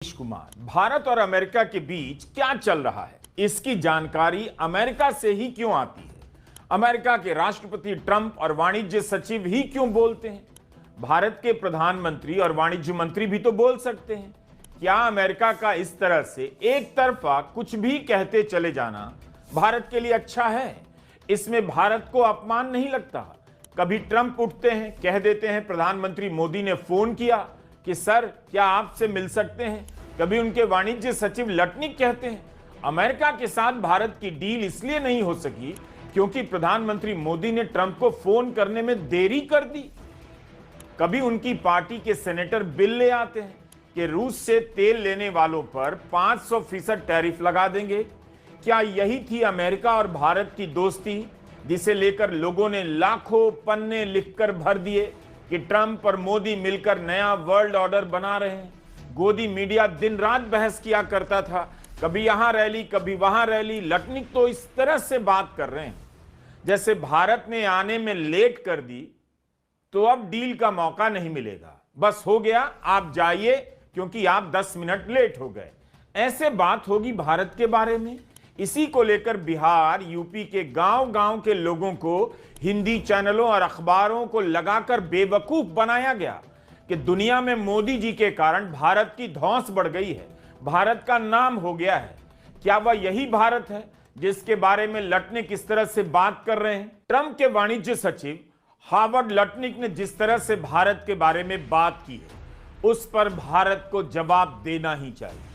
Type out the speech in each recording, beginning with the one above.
नीतीश कुमार, भारत और अमेरिका के बीच क्या चल रहा है, इसकी जानकारी अमेरिका से ही क्यों आती है? अमेरिका के राष्ट्रपति ट्रंप और वाणिज्य सचिव ही क्यों बोलते हैं? भारत के प्रधानमंत्री और वाणिज्य मंत्री भी तो बोल सकते हैं। क्या अमेरिका का इस तरह से एक तरफा कुछ भी कहते चले जाना भारत के लिए अच्छा है? इसमें भारत को अपमान नहीं लगता? कभी ट्रंप उठते हैं, कह देते हैं प्रधानमंत्री मोदी ने फोन किया कि सर क्या आपसे मिल सकते हैं। कभी उनके वाणिज्य सचिव लटनिक कहते हैं अमेरिका के साथ भारत की डील इसलिए नहीं हो सकी क्योंकि प्रधानमंत्री मोदी ने ट्रंप को फोन करने में देरी कर दी। कभी उनकी पार्टी के सेनेटर बिल ले आते हैं कि रूस से तेल लेने वालों पर 500% टैरिफ लगा देंगे। क्या यही थी अमेरिका और भारत की दोस्ती, जिसे लेकर लोगों ने लाखों पन्ने लिखकर भर दिए कि ट्रंप और मोदी मिलकर नया वर्ल्ड ऑर्डर बना रहे हैं? गोदी मीडिया दिन रात बहस किया करता था, कभी यहां रैली कभी वहां रैली। लटनिक तो इस तरह से बात कर रहे हैं जैसे भारत ने आने में लेट कर दी तो अब डील का मौका नहीं मिलेगा, बस हो गया आप जाइए क्योंकि आप 10 मिनट लेट हो गए। ऐसे बात होगी भारत के बारे में? इसी को लेकर बिहार, यूपी के गांव-गांव के लोगों को हिंदी चैनलों और अखबारों को लगाकर बेवकूफ बनाया गया कि दुनिया में मोदी जी के कारण भारत की धौंस बढ़ गई है, भारत का नाम हो गया है। क्या वह यही भारत है जिसके बारे में लटनिक इस तरह से बात कर रहे हैं? ट्रंप के वाणिज्य सचिव हावर्ड लटनिक ने जिस तरह से भारत के बारे में बात की है, उस पर भारत को जवाब देना ही चाहिए।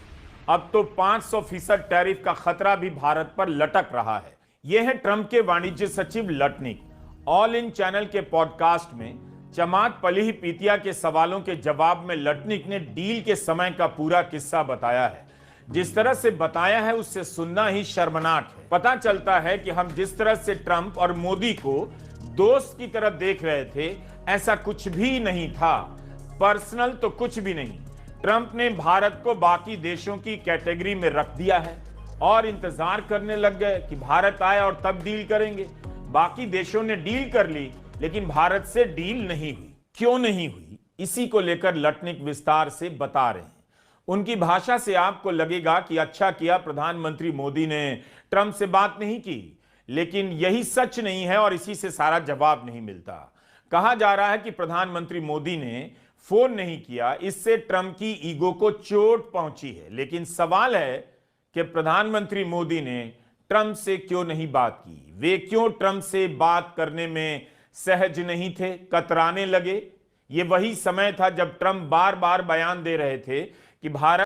अब तो 500% टैरिफ का खतरा भी भारत पर लटक रहा है। यह है ट्रंप के वाणिज्य सचिव लटनिक। ऑल इन चैनल के पॉडकास्ट में चमात पलीह पीतिया के सवालों के जवाब में लटनिक ने डील के समय का पूरा किस्सा बताया है। जिस तरह से बताया है उससे सुनना ही शर्मनाक है। पता चलता है कि हम जिस तरह से ट्रंप और मोदी को दोस्त की तरह देख रहे थे, ऐसा कुछ भी नहीं था। पर्सनल तो कुछ भी नहीं। ट्रंप ने भारत को बाकी देशों की कैटेगरी में रख दिया है और इंतजार करने लग गए कि भारत आए और तब डील करेंगे। बाकी देशों ने डील कर ली लेकिन भारत से डील नहीं हुई। क्यों नहीं हुई, इसी को लेकर लटनिक विस्तार से बता रहे हैं। उनकी भाषा से आपको लगेगा कि अच्छा किया प्रधानमंत्री मोदी ने ट्रंप से बात नहीं की, लेकिन यही सच नहीं है और इसी से सारा जवाब नहीं मिलता। कहा जा रहा है कि प्रधानमंत्री मोदी ने फोन नहीं किया, इससे ट्रंप की ईगो को चोट पहुंची है। लेकिन सवाल है कि प्रधानमंत्री मोदी ने ट्रंप से क्यों नहीं बात की? वे क्यों ट्रंप से बात करने में सहज नहीं थे, कतराने लगे? ये वही समय था जब ट्रंप बार बार बयान दे रहे थे कि भारत